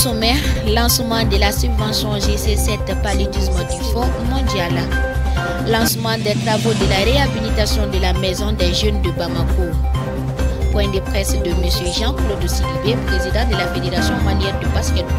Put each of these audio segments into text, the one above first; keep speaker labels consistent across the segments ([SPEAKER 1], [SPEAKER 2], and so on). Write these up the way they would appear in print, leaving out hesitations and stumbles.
[SPEAKER 1] sommaire, lancement de la subvention GC7 paludisme du Fonds mondial. Lancement des travaux de la réhabilitation de la maison des jeunes de Bamako. Point de presse de M. Jean-Claude Sidibé, président de la Fédération malienne de basketball.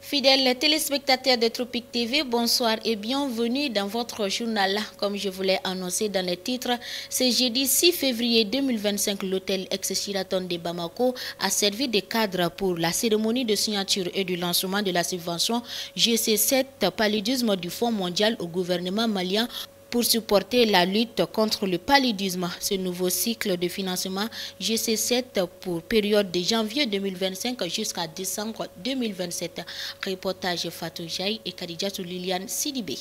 [SPEAKER 1] Fidèles téléspectateurs de Tropique TV, bonsoir et bienvenue dans votre journal. Comme je vous l'ai annoncé dans les titres, ce jeudi 6 février 2025, l'hôtel ex-Sheraton de Bamako a servi de cadre pour la cérémonie de signature et du lancement de la subvention GC7 paludisme du Fonds mondial au gouvernement malien pour supporter la lutte contre le paludisme. Ce nouveau cycle de financement GC7 pour période de janvier 2025 jusqu'à décembre 2027. Reportage Fatou Jaï et Khadijatou Liliane Sidibé.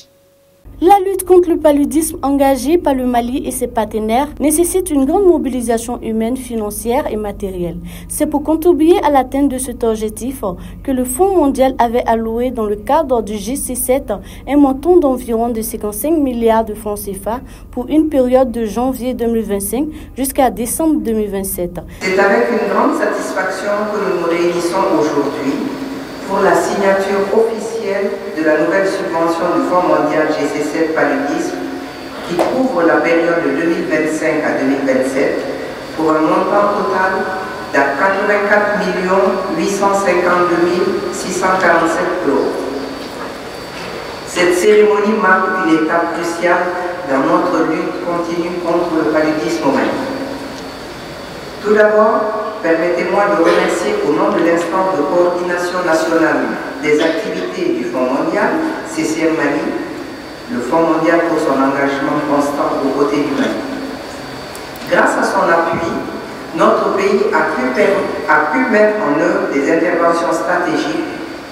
[SPEAKER 2] La lutte contre le paludisme engagée par le Mali et ses partenaires nécessite une grande mobilisation humaine, financière et matérielle. C'est pour contribuer à l'atteinte de cet objectif que le Fonds mondial avait alloué dans le cadre du GC7 un montant d'environ de 55 milliards de francs CFA pour une période de janvier 2025 jusqu'à décembre 2027.
[SPEAKER 3] C'est avec une grande satisfaction que nous nous réunissons aujourd'hui pour la signature officielle de la nouvelle subvention du Fonds mondial GC7 paludisme qui couvre la période de 2025 à 2027 pour un montant total de 84 852 647 €. Cette cérémonie marque une étape cruciale dans notre lutte continue contre le paludisme au Mali. Tout d'abord, permettez-moi de remercier au nom de l'instance de coordination nationale des activités du Fonds mondial, CCM Mali, le Fonds mondial pour son engagement constant aux côtés du Mali. Grâce à son appui, notre pays a pu mettre en œuvre des interventions stratégiques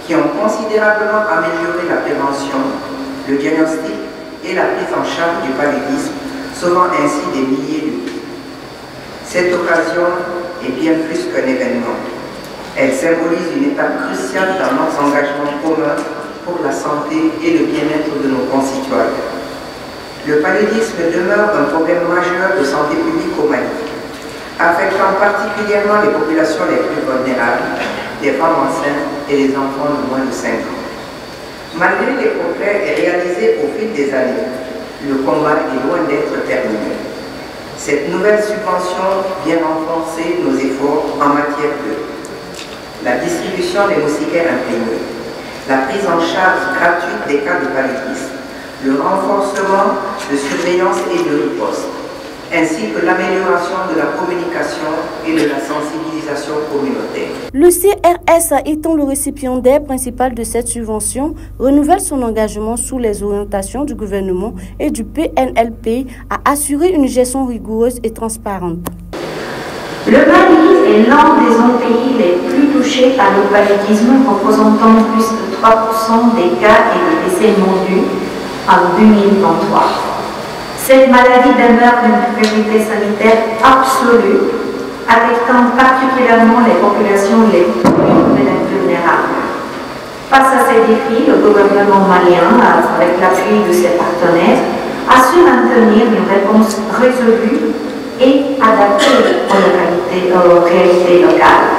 [SPEAKER 3] qui ont considérablement amélioré la prévention, le diagnostic et la prise en charge du paludisme, sauvant ainsi des milliers de vies. Cette occasion est bien plus qu'un événement. Elle symbolise une étape cruciale dans notre engagement commun pour la santé et le bien-être de nos concitoyens. Le paludisme demeure un problème majeur de santé publique au Mali, affectant particulièrement les populations les plus vulnérables, les femmes enceintes et les enfants de moins de 5 ans. Malgré les progrès réalisés au fil des années, le combat est loin d'être terminé. Cette nouvelle subvention vient renforcer nos efforts en matière de la distribution des moustiquaires imprégnés, la prise en charge gratuite des cas de paludisme, le renforcement de surveillance et de riposte, ainsi que l'amélioration de la communication et de la sensibilisation communautaire.
[SPEAKER 2] Le CRS, étant le récipiendaire principal de cette subvention, renouvelle son engagement sous les orientations du gouvernement et du PNLP à assurer une gestion rigoureuse et transparente.
[SPEAKER 4] Le Mali est l'un des 11 pays les plus touchés par le paludisme, représentant plus de 3% des cas et des décès mondiaux en 2023. Cette maladie demeure une priorité sanitaire absolue, affectant particulièrement les populations les plus vulnérables. Face à ces défis, le gouvernement malien, avec l'appui de ses partenaires, a su maintenir une réponse résolue et adaptée aux réalités locales.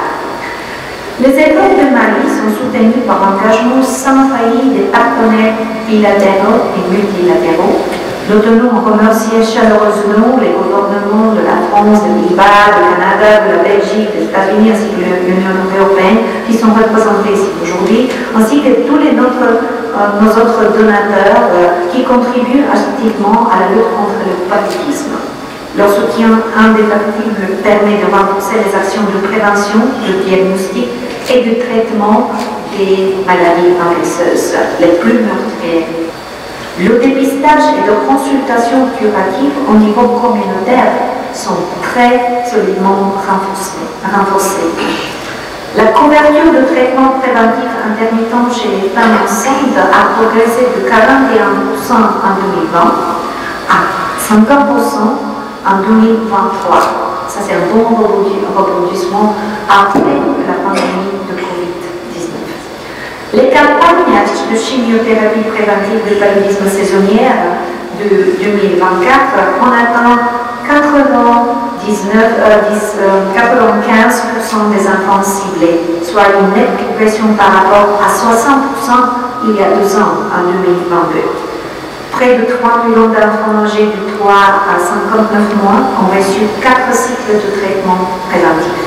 [SPEAKER 4] Les efforts de Mali sont soutenus par l'engagement sans faillite des partenaires bilatéraux et multilatéraux. Nous tenons à remercier chaleureusement les gouvernements de la France, de l'IBA, du Canada, de la Belgique, des États-Unis ainsi que de l'Union européenne qui sont représentés ici aujourd'hui, ainsi que tous nos autres donateurs qui contribuent activement à la lutte contre le paludisme. Leur soutien indéfectible permet de renforcer les actions de prévention, de diagnostic et de traitement des maladies infectieuses les plus meurtrières. Le dépistage et de consultation curative au niveau communautaire sont très solidement renforcés. La couverture de traitements préventifs intermittents chez les femmes enceintes a progressé de 41% en 2020 à 50% en 2023. Ça, c'est un bon rebondissement après la pandémie de Covid-19. Les campagnes de chimiothérapie préventive de paludisme saisonnière de 2024 ont atteint 99% 95% des enfants ciblés, soit une nette progression par rapport à 60% il y a 2 ans, en 2022. Près de 3 millions d'enfants âgés de 3 à 59 mois ont reçu 4 cycles de traitement préventif.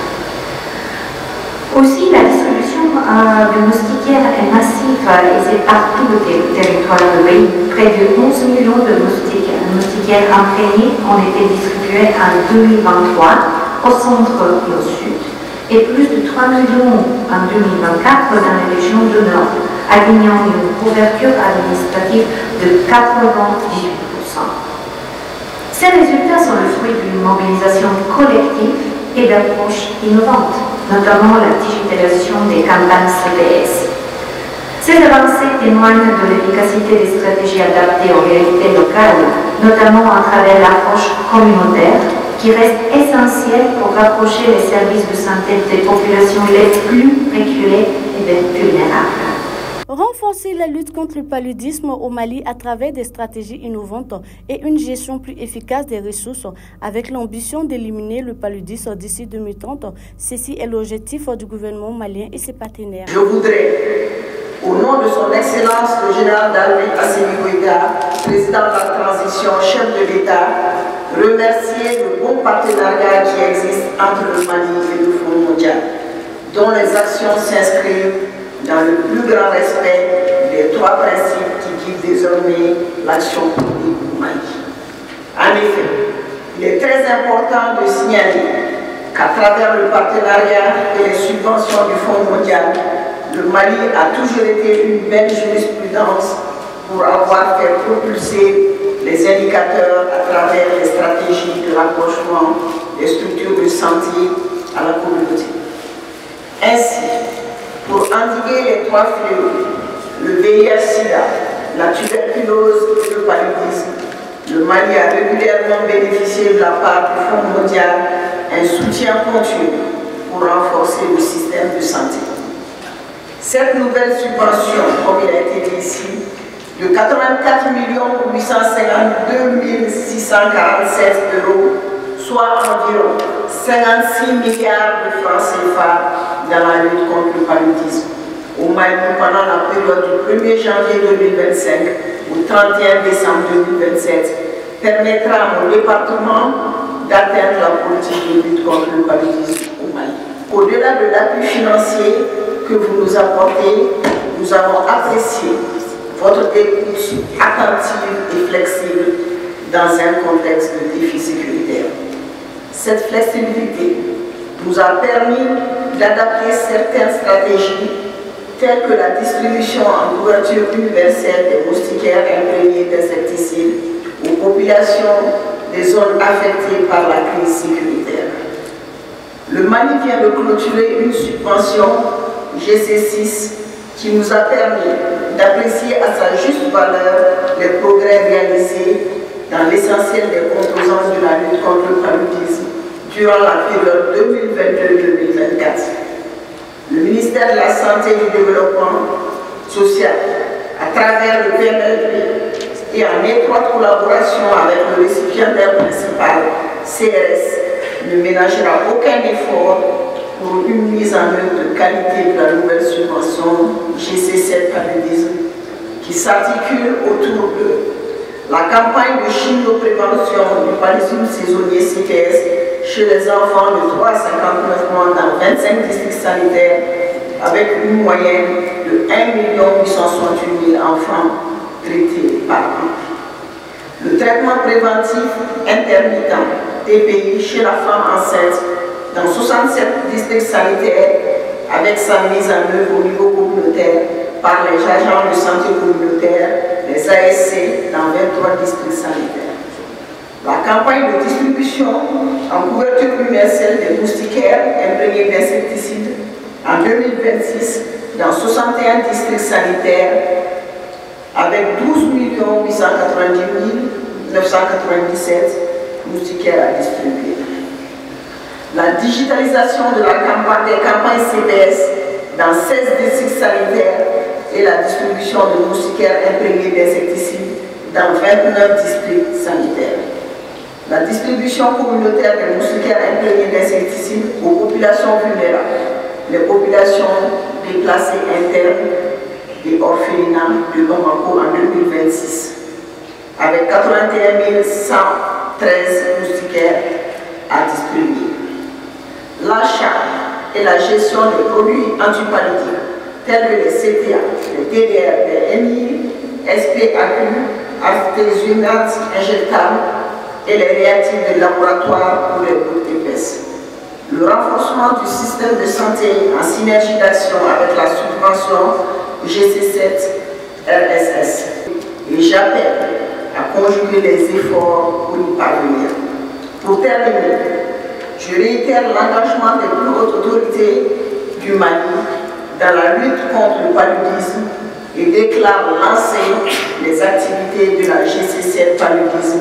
[SPEAKER 4] Aussi, la distribution de moustiquaires est massive et c'est partout le territoire du pays. Près de 11 millions de moustiquaires imprégnés ont été distribués en 2023 au centre et au sud, et plus de 3 millions en 2024 dans les régions du nord, alignant une couverture administrative de 98%. Ces résultats sont le fruit d'une mobilisation collective et d'approches innovantes, notamment la digitalisation des campagnes CPS. Ces avancées témoignent de l'efficacité des stratégies adaptées aux réalités locales, notamment à travers l'approche communautaire, qui reste essentielle pour rapprocher les services de santé des populations les plus reculées et vulnérables.
[SPEAKER 2] Renforcer la lutte contre le paludisme au Mali à travers des stratégies innovantes et une gestion plus efficace des ressources avec l'ambition d'éliminer le paludisme d'ici 2030. Ceci est l'objectif du gouvernement malien et ses partenaires.
[SPEAKER 5] Je voudrais, au nom de son Excellence le général d'armée Assimi Goïta, président de la transition, chef de l'État, remercier le bon partenariat qui existe entre le Mali et le Fonds mondial, dont les actions s'inscrivent dans le plus grand respect des 3 principes qui guident désormais l'action publique au Mali. En effet, il est très important de signaler qu'à travers le partenariat et les subventions du Fonds mondial, le Mali a toujours été une belle jurisprudence pour avoir fait propulser les indicateurs à travers les stratégies de rapprochement des structures de santé à la communauté. Ainsi, pour endiguer les 3 fléaux, le VIH-Sida, la tuberculose et le paludisme, le Mali a régulièrement bénéficié de la part du Fonds mondial un soutien continu pour renforcer le système de santé. Cette nouvelle subvention, comme il a été dit ici, de 84 852 647 €, soit environ 56 milliards de francs CFA dans la lutte contre le paludisme au Mali pendant la période du 1er janvier 2025 au 31 décembre 2027 permettra à mon département d'atteindre la politique de lutte contre le paludisme au Mali. Au-delà de l'appui financier que vous nous apportez, nous avons apprécié votre écoute attentive et flexible dans un contexte de défi sécuritaire. Cette flexibilité nous a permis d'adapter certaines stratégies telles que la distribution en couverture universelle des moustiquaires imprégnés d'insecticides aux populations des zones affectées par la crise sécuritaire. Le Mali vient de clôturer une subvention GC6 qui nous a permis d'apprécier à sa juste valeur les progrès réalisés dans l'essentiel des composantes de la lutte contre le paludisme durant la période 2022-2024. Le ministère de la Santé et du Développement social, à travers le PNLP et en étroite collaboration avec le récipiendaire principal, CRS, ne ménagera aucun effort pour une mise en œuvre de qualité de la nouvelle subvention GC7 paludisme qui s'articule autour de la campagne de chimioprévention du paludisme saisonnier CPS chez les enfants de 3 à 59 mois dans 25 districts sanitaires avec une moyenne de 1 868 000 enfants traités par an. Le traitement préventif intermittent TPI chez la femme enceinte dans 67 districts sanitaires avec sa mise en œuvre au niveau communautaire par les agents de santé communautaire, les ASC dans 23 districts sanitaires. La campagne de distribution en couverture universelle des moustiquaires imprégnés d'insecticides en 2026 dans 61 districts sanitaires avec 12 890 997 moustiquaires à distribuer. La digitalisation de la campagne, des campagnes CPS dans 16 districts sanitaires et la distribution de moustiquaires imprégnés d'insecticides dans 29 districts sanitaires. La distribution communautaire des moustiquaires imprégnés d'insecticides aux populations vulnérables, les populations déplacées internes et orphelinats de Bamako en 2026, avec 81 113 moustiquaires à distribuer. L'achat et la gestion des produits antipaludiques tels que les CTA, les TDR, les MI, SPAQ, artésunate injectables et les réactifs de laboratoire pour les gouttes épaisses. Le renforcement du système de santé en synergie d'action avec la subvention GC7 RSS. Et j'appelle à conjuguer les efforts pour y parvenir. Pour terminer, je réitère l'engagement des plus hautes autorités du Mali dans la lutte contre le paludisme et déclare lancer les activités de la GC7 paludisme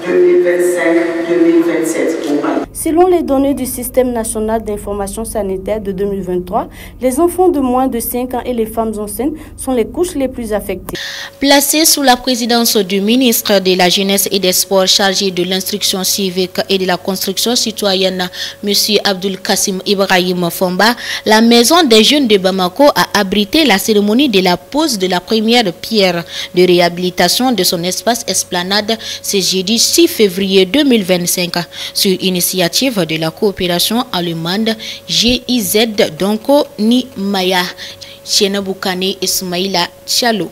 [SPEAKER 5] 2025-2027 au Mali.
[SPEAKER 2] Selon les données du Système national d'information sanitaire de 2023, les enfants de moins de 5 ans et les femmes enceintes sont les couches les plus affectées.
[SPEAKER 1] Placé sous la présidence du ministre de la Jeunesse et des Sports chargé de l'instruction civique et de la construction citoyenne, M. Abdul Kassim Ibrahim Fomba, la Maison des Jeunes de Bamako a abrité la cérémonie de la pose de la première pierre de réhabilitation de son espace esplanade ce jeudi 6 février 2025 sur initiative de la coopération allemande GIZ Donko Ni Maya Chenabukane Ismaïla Chalo.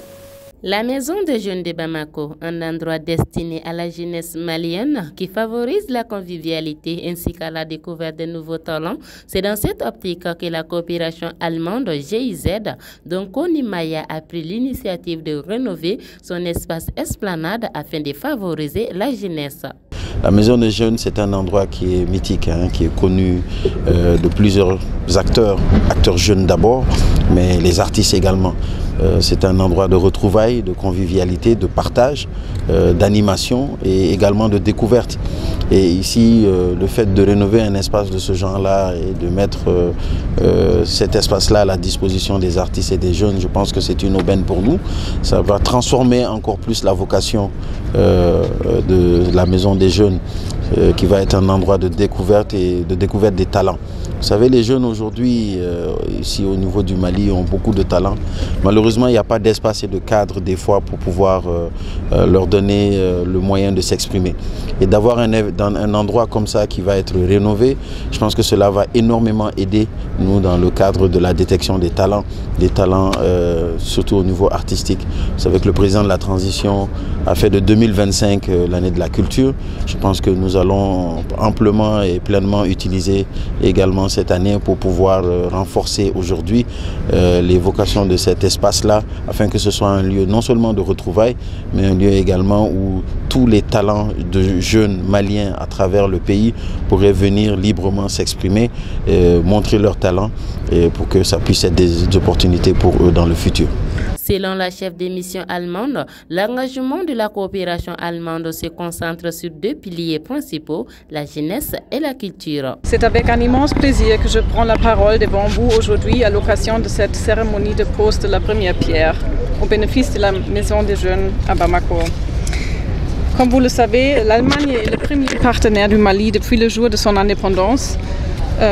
[SPEAKER 6] La Maison des Jeunes de Bamako, un endroit destiné à la jeunesse malienne qui favorise la convivialité ainsi qu'à la découverte de nouveaux talents, c'est dans cette optique que la coopération allemande GIZ, donc Onimaya, a pris l'initiative de rénover son espace esplanade afin de favoriser la jeunesse.
[SPEAKER 7] La Maison des Jeunes, c'est un endroit qui est mythique, qui est connu de plusieurs acteurs jeunes d'abord, mais les artistes également. C'est un endroit de retrouvailles, de convivialité, de partage, d'animation et également de découverte. Et ici, le fait de rénover un espace de ce genre-là et de mettre cet espace-là à la disposition des artistes et des jeunes, je pense que c'est une aubaine pour nous. Ça va transformer encore plus la vocation de la Maison des Jeunes, qui va être un endroit de découverte et de découverte des talents. Vous savez, les jeunes aujourd'hui, ici au niveau du Mali, ont beaucoup de talents. Malheureusement, il n'y a pas d'espace et de cadre des fois pour pouvoir leur donner le moyen de s'exprimer. Et d'avoir un endroit comme ça qui va être rénové, je pense que cela va énormément aider nous dans le cadre de la détection des talents surtout au niveau artistique. Vous savez que le président de la transition a fait de 2025 l'année de la culture. Je pense que nous allons amplement et pleinement utiliser également cette année pour pouvoir renforcer aujourd'hui les vocations de cet espace-là, afin que ce soit un lieu non seulement de retrouvailles, mais un lieu également où tous les talents de jeunes maliens à travers le pays pourraient venir librement s'exprimer, montrer leurs talents, et pour que ça puisse être des opportunités pour eux dans le futur.
[SPEAKER 6] Selon la chef de mission allemande, l'engagement de la coopération allemande se concentre sur deux piliers principaux, la jeunesse et la culture.
[SPEAKER 8] C'est avec un immense plaisir que je prends la parole devant vous aujourd'hui à l'occasion de cette cérémonie de pose de la première pierre au bénéfice de la Maison des Jeunes à Bamako. Comme vous le savez, l'Allemagne est le premier partenaire du Mali depuis le jour de son indépendance.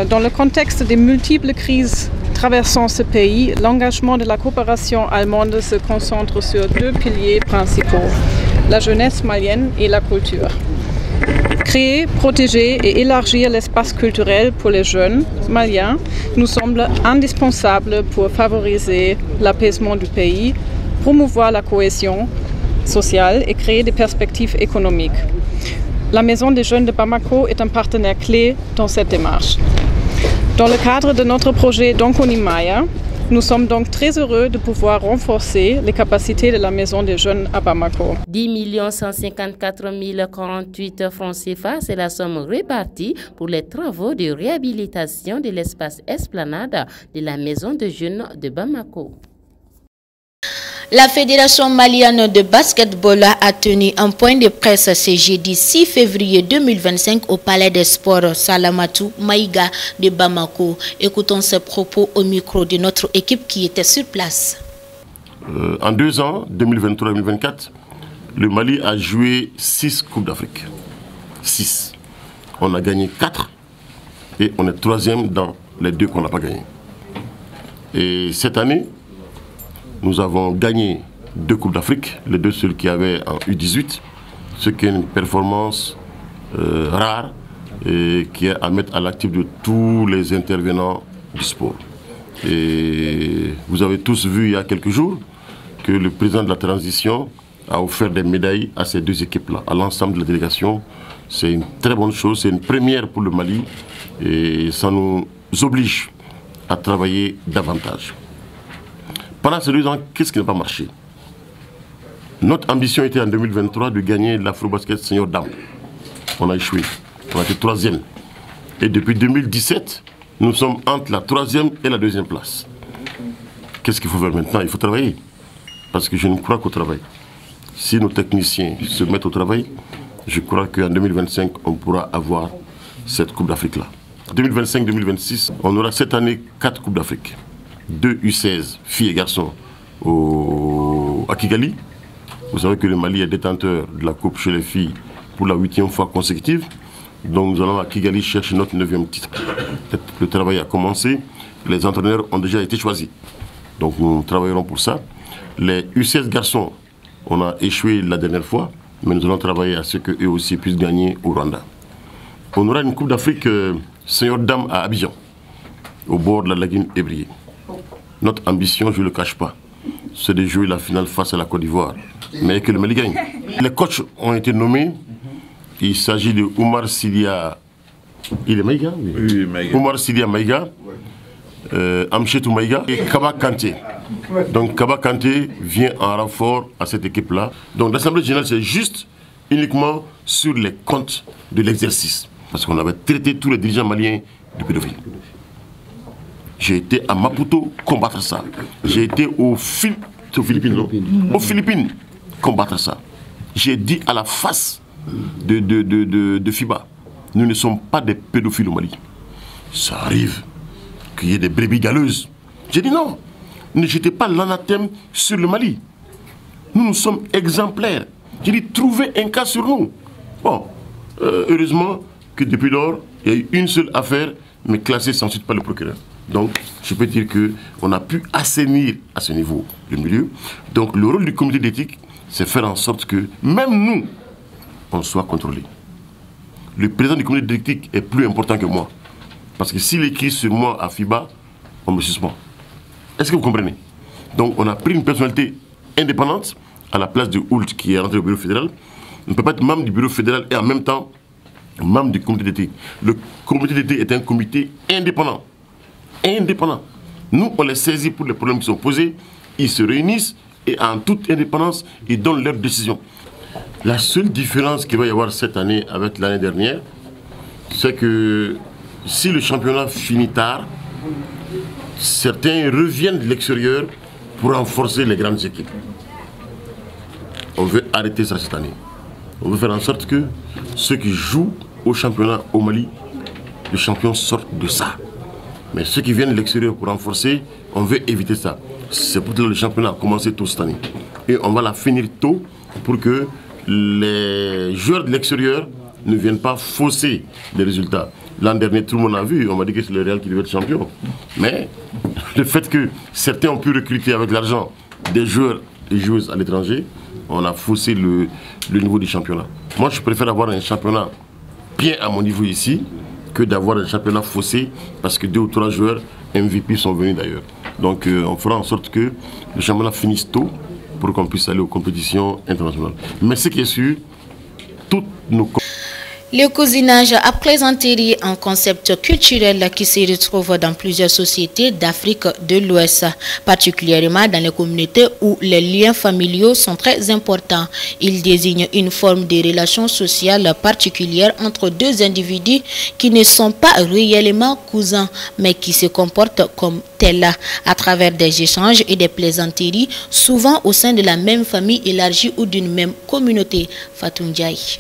[SPEAKER 8] Dans le contexte des multiples crises traversant ce pays, l'engagement de la coopération allemande se concentre sur deux piliers principaux, la jeunesse malienne et la culture. Créer, protéger et élargir l'espace culturel pour les jeunes maliens nous semble indispensable pour favoriser l'apaisement du pays, promouvoir la cohésion sociale et créer des perspectives économiques. La Maison des Jeunes de Bamako est un partenaire clé dans cette démarche. Dans le cadre de notre projet Donkonimaya, nous sommes donc très heureux de pouvoir renforcer les capacités de la Maison des Jeunes à Bamako.
[SPEAKER 6] 10 154 048 francs CFA, c'est la somme répartie pour les travaux de réhabilitation de l'espace esplanade de la Maison des Jeunes de Bamako.
[SPEAKER 1] La Fédération malienne de basketball a tenu un point de presse ce jeudi 6 février 2025 au Palais des Sports Salamatou Maïga de Bamako. Écoutons ces propos au micro de notre équipe qui était sur place.
[SPEAKER 9] En 2 ans, 2023-2024, le Mali a joué 6 Coupes d'Afrique. 6. On a gagné 4 et on est 3e dans les 2 qu'on n'a pas gagné. Et cette année, nous avons gagné 2 Coupes d'Afrique, les 2 seuls qui avaient en U18, ce qui est une performance rare et qui est à mettre à l'actif de tous les intervenants du sport. Et vous avez tous vu il y a quelques jours que le président de la transition a offert des médailles à ces 2 équipes-là, à l'ensemble de la délégation. C'est une très bonne chose, c'est une première pour le Mali et ça nous oblige à travailler davantage. Pendant ces 2 ans, qu'est-ce qui n'a pas marché? Notre ambition était en 2023 de gagner l'Afrobasket Senior Dames. On a échoué, on a été 3e. Et depuis 2017, nous sommes entre la 3e et la 2e place. Qu'est-ce qu'il faut faire maintenant? Il faut travailler. Parce que je ne crois qu'au travail. Si nos techniciens se mettent au travail, je crois qu'en 2025, on pourra avoir cette Coupe d'Afrique-là. 2025-2026, on aura cette année 4 Coupes d'Afrique. 2 U16, filles et garçons, à Kigali. Vous savez que le Mali est détenteur de la Coupe chez les filles pour la 8e fois consécutive. Donc nous allons à Kigali chercher notre 9e titre. Le travail a commencé, les entraîneurs ont déjà été choisis. Donc nous travaillerons pour ça. Les U16 garçons, on a échoué la dernière fois, mais nous allons travailler à ce qu'eux aussi puissent gagner au Rwanda. On aura une Coupe d'Afrique Senior Dame à Abidjan, au bord de la lagune Ébrié. Notre ambition, je ne le cache pas, c'est de jouer la finale face à la Côte d'Ivoire, mais que le Mali gagne. Les coachs ont été nommés. Il s'agit de Oumar Sidia. Il est Maïga? Oui, Maïga. Oumar Sidia Maïga, Amchetou Maïga et Kaba Kanté. Donc Kaba Kanté vient en renfort à cette équipe-là. Donc l'Assemblée générale, c'est juste uniquement sur les comptes de l'exercice. Parce qu'on avait traité tous les dirigeants maliens de pédophiles. J'ai été à Maputo combattre ça. J'ai été aux Philippines combattre ça. J'ai dit à la face de FIBA, nous ne sommes pas des pédophiles au Mali. Ça arrive qu'il y ait des brebis galeuses. J'ai dit non, ne jetez pas l'anathème sur le Mali. Nous sommes exemplaires. J'ai dit trouvez un cas sur nous. Bon, heureusement que depuis lors, il y a eu une seule affaire, mais classée sans suite par le procureur. Donc, je peux dire qu'on a pu assainir à ce niveau le milieu. Donc, le rôle du comité d'éthique, c'est faire en sorte que même nous, on soit contrôlés. Le président du comité d'éthique est plus important que moi. Parce que s'il écrit sur moi à FIBA, on me suspend. Est-ce que vous comprenez? Donc, on a pris une personnalité indépendante à la place de Hoult qui est rentré au bureau fédéral. On ne peut pas être membre du bureau fédéral et en même temps membre du comité d'éthique. Le comité d'éthique est un comité indépendant. Indépendant. Nous, on les saisit pour les problèmes qui sont posés. Ils se réunissent et en toute indépendance, ils donnent leurs décisions. La seule différence qu'il va y avoir cette année avec l'année dernière, c'est que si le championnat finit tard, certains reviennent de l'extérieur pour renforcer les grandes équipes. On veut arrêter ça cette année. On veut faire en sorte que ceux qui jouent au championnat au Mali, les champions sortent de ça. Mais ceux qui viennent de l'extérieur pour renforcer, on veut éviter ça. C'est pour que le championnat a commencé tôt cette année. Et on va la finir tôt pour que les joueurs de l'extérieur ne viennent pas fausser les résultats. L'an dernier, tout le monde a vu, on m'a dit que c'est le Real qui devait être champion. Mais le fait que certains ont pu recruter avec l'argent des joueurs et joueuses à l'étranger, on a faussé le niveau du championnat. Moi, je préfère avoir un championnat bien à mon niveau ici que d'avoir un championnat faussé parce que 2 ou 3 joueurs MVP sont venus d'ailleurs. Donc on fera en sorte que le championnat finisse tôt pour qu'on puisse aller aux compétitions internationales. Mais ce qui est sûr, toutes nos...
[SPEAKER 1] Le cousinage a présenté un concept culturel qui se retrouve dans plusieurs sociétés d'Afrique de l'Ouest, particulièrement dans les communautés où les liens familiaux sont très importants. Il désigne une forme de relation sociale particulière entre 2 individus qui ne sont pas réellement cousins, mais qui se comportent comme tels à travers des échanges et des plaisanteries, souvent au sein de la même famille élargie ou d'une même communauté. Fatou Ndiaye.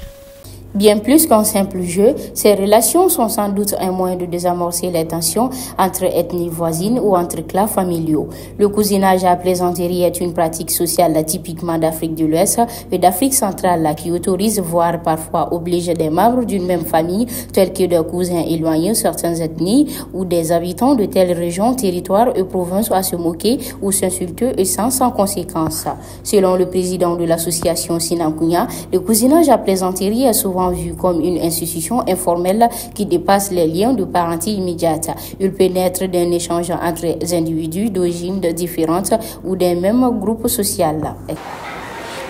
[SPEAKER 6] Bien plus qu'un simple jeu, ces relations sont sans doute un moyen de désamorcer les tensions entre ethnies voisines ou entre clans familiaux. Le cousinage à plaisanterie est une pratique sociale typiquement d'Afrique de l'Ouest et d'Afrique centrale qui autorise, voire parfois oblige des membres d'une même famille, tels que des cousins éloignés de certaines ethnies ou des habitants de telles régions, territoires et provinces à se moquer ou s'insulter et sans conséquence. Selon le président de l'association Sinankunya, le cousinage à plaisanterie est souvent vu comme une institution informelle qui dépasse les liens de parenté immédiate. Il peut naître d'un échange entre individus d'origines différentes ou d'un même groupe social.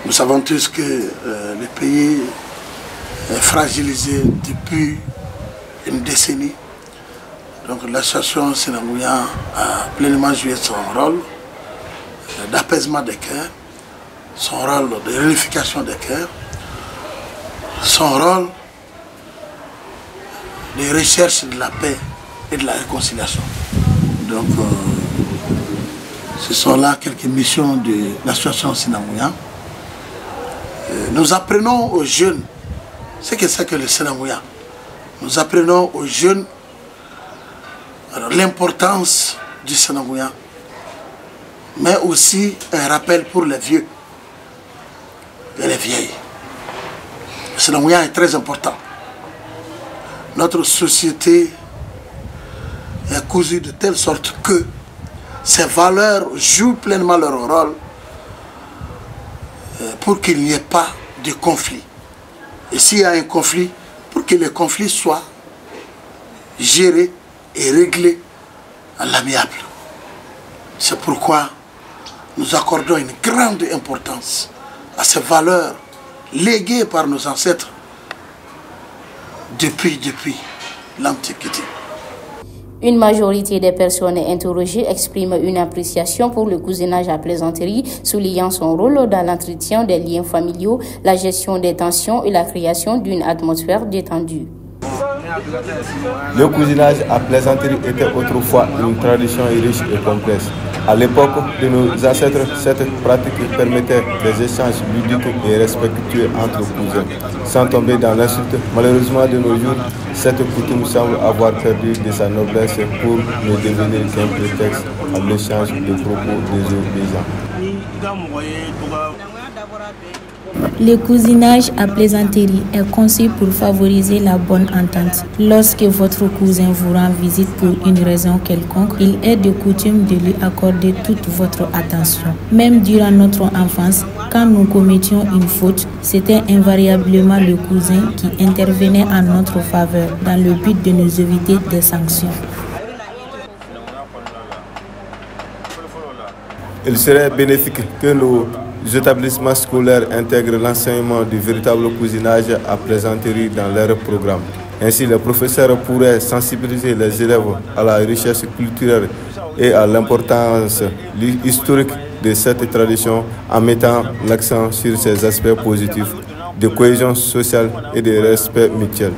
[SPEAKER 10] Nous savons tous que le pays est fragilisé depuis une décennie. Donc l'association Sinankunya a pleinement joué son rôle d'apaisement des cœurs, son rôle de réunification des cœurs, son rôle de recherche de la paix et de la réconciliation. Donc, ce sont là quelques missions de l'association Sinankunya. Nous apprenons aux jeunes ce que c'est que le Sinankunya. Nous apprenons aux jeunes l'importance du Sinankunya, mais aussi un rappel pour les vieux et les vieilles. Le Sinankunya est très important. Notre société est cousue de telle sorte que ces valeurs jouent pleinement leur rôle pour qu'il n'y ait pas de conflit. Et s'il y a un conflit, pour que le conflit soit géré et réglé à l'amiable. C'est pourquoi nous accordons une grande importance à ces valeurs léguées par nos ancêtres depuis l'Antiquité.
[SPEAKER 6] Une majorité des personnes interrogées expriment une appréciation pour le cousinage à plaisanterie, soulignant son rôle dans l'entretien des liens familiaux, la gestion des tensions et la création d'une atmosphère détendue.
[SPEAKER 11] Le cousinage à plaisanterie était autrefois une tradition riche et complexe. À l'époque de nos ancêtres, cette pratique permettait des échanges ludiques et respectueux entre cousins, sans tomber dans l'insulte. Malheureusement, de nos jours, cette coutume semble avoir perdu de sa noblesse pour ne devenir qu'un prétexte à l'échange de propos désobligeants.
[SPEAKER 12] Le cousinage à plaisanterie est conçu pour favoriser la bonne entente. Lorsque votre cousin vous rend visite pour une raison quelconque, il est de coutume de lui accorder toute votre attention. Même durant notre enfance, quand nous commettions une faute, c'était invariablement le cousin qui intervenait en notre faveur dans le but de nous éviter des sanctions.
[SPEAKER 11] Il serait bénéfique que nos établissements scolaires intègrent l'enseignement du véritable cousinage à plaisanterie dans leur programme. Ainsi, les professeurs pourraient sensibiliser les élèves à la richesse culturelle et à l'importance historique de cette tradition en mettant l'accent sur ses aspects positifs de cohésion sociale et de respect mutuel.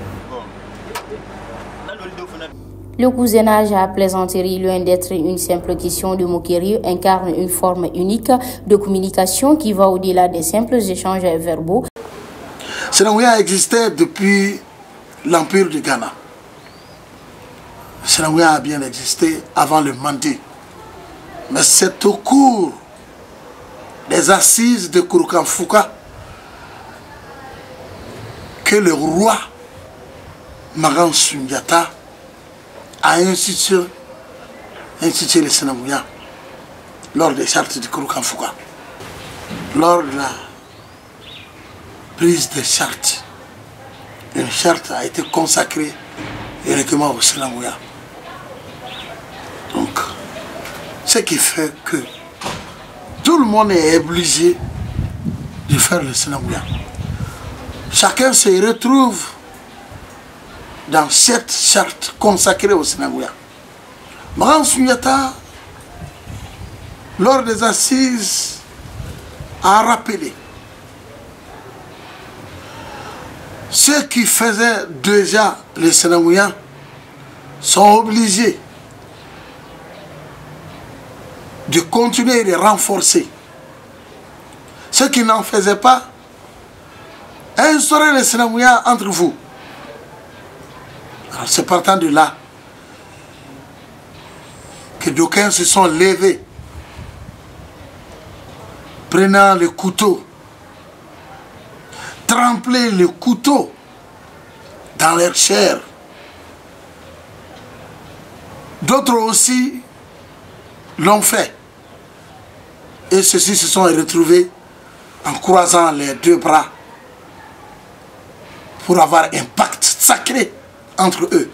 [SPEAKER 6] Le cousinage à plaisanterie, loin d'être une simple question de moquerie, incarne une forme unique de communication qui va au-delà des simples échanges verbaux.
[SPEAKER 10] Sinankunya existait depuis l'Empire du Ghana. Sinankunya a bien existé avant le Mandi. Mais c'est au cours des assises de Kurukanfuka que le roi Magan Sundiata a institué le Sinankunya lors des chartes de Kurukanfuka. Lors de la prise des chartes, une charte a été consacrée uniquement au Sinankunya. Donc, ce qui fait que tout le monde est obligé de faire le Sinankunya. Chacun se retrouve dans cette charte consacrée au Sinankunya. Magan Sundiata, lors des assises, a rappelé ceux qui faisaient déjà le Sinankunya sont obligés de continuer et de renforcer. Ceux qui n'en faisaient pas instaurer le Sénamouya entre vous. Alors c'est partant de là que d'aucuns se sont levés, prenant le couteau, trempler le couteau dans leur chair. D'autres aussi l'ont fait. Et ceux-ci se sont retrouvés en croisant les deux bras pour avoir un pacte sacré entre eux.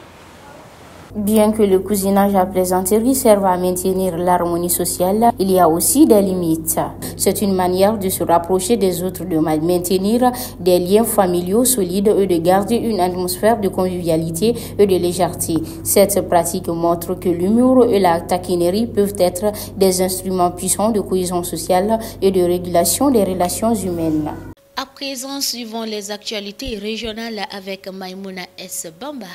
[SPEAKER 12] Bien que le cousinage à plaisanterie serve à maintenir l'harmonie sociale, il y a aussi des limites. C'est une manière de se rapprocher des autres, de maintenir des liens familiaux solides et de garder une atmosphère de convivialité et de légèreté. Cette pratique montre que l'humour et la taquinerie peuvent être des instruments puissants de cohésion sociale et de régulation des relations humaines.
[SPEAKER 1] À présent, suivons les actualités régionales avec Maïmouna S. Bamba.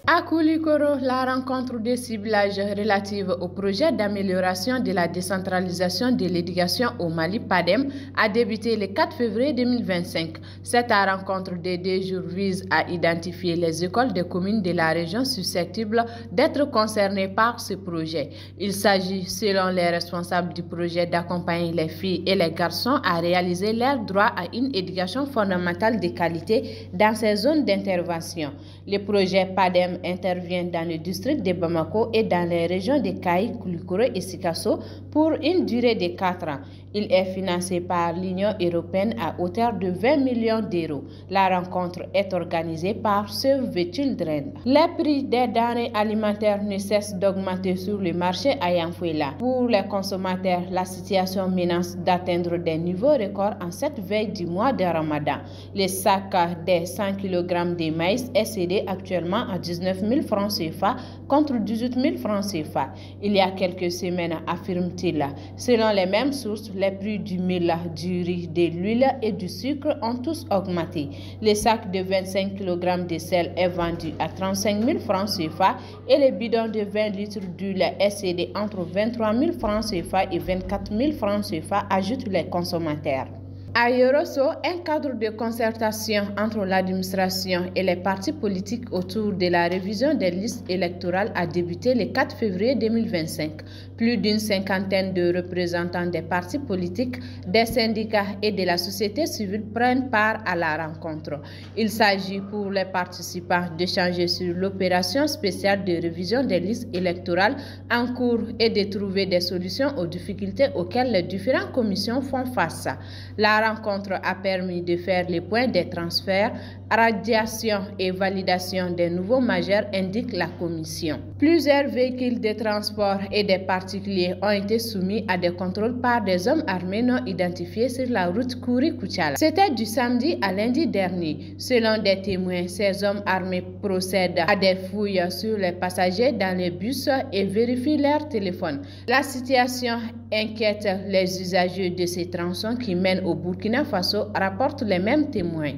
[SPEAKER 6] À Koulikoro, la rencontre de ciblage relative au projet d'amélioration de la décentralisation de l'éducation au Mali PADEM a débuté le 4 février 2025. Cette rencontre de 2 jours vise à identifier les écoles des communes de la région susceptibles d'être concernées par ce projet. Il s'agit, selon les responsables du projet, d'accompagner les filles et les garçons à réaliser leur droit à une éducation fondamentale de qualité dans ces zones d'intervention. Le projet PADEM intervient dans le district de Bamako et dans les régions de Kaï, Koulikoro et Sikasso pour une durée de 4 ans. Il est financé par l'Union européenne à hauteur de 20 millions d'euros. La rencontre est organisée par Save the Children. Les prix des denrées alimentaires ne cessent d'augmenter sur le marché à Yanfouila. Pour les consommateurs, la situation menace d'atteindre des niveaux records en cette veille du mois de Ramadan. Le sac des 100 kg de maïs est cédé actuellement à 19 000 francs CFA contre 18 000 francs CFA. Il y a quelques semaines, affirme-t-il. Selon les mêmes sources, les prix du mil, du riz, de l'huile et du sucre ont tous augmenté. Le sac de 25 kg de sel est vendu à 35 000 francs CFA et le bidon de 20 litres d'huile est cédé entre 23 000 francs CFA et 24 000 francs CFA, ajoutent les consommateurs. À Yorosso, un cadre de concertation entre l'administration et les partis politiques autour de la révision des listes électorales a débuté le 4 février 2025. Plus d'une cinquantaine de représentants des partis politiques, des syndicats et de la société civile prennent part à la rencontre. Il s'agit pour les participants d'échanger sur l'opération spéciale de révision des listes électorales en cours et de trouver des solutions aux difficultés auxquelles les différentes commissions font face. La rencontre a permis de faire le point des transferts, radiation et validation des nouveaux majeurs, indique la commission. Plusieurs véhicules de transport et des particuliers ont été soumis à des contrôles par des hommes armés non identifiés sur la route Kouri-Kouchala. C'était du samedi à lundi dernier. Selon des témoins, ces hommes armés procèdent à des fouilles sur les passagers dans les bus et vérifient leur téléphone. La situation inquiète les usagers de ces tronçons qui mènent au Burkina Faso, rapportent les mêmes témoins.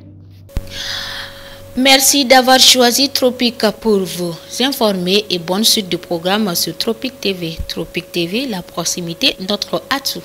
[SPEAKER 1] Merci d'avoir choisi Tropique pour vous informer et bonne suite de programme sur Tropique TV. Tropique TV, la proximité, notre atout.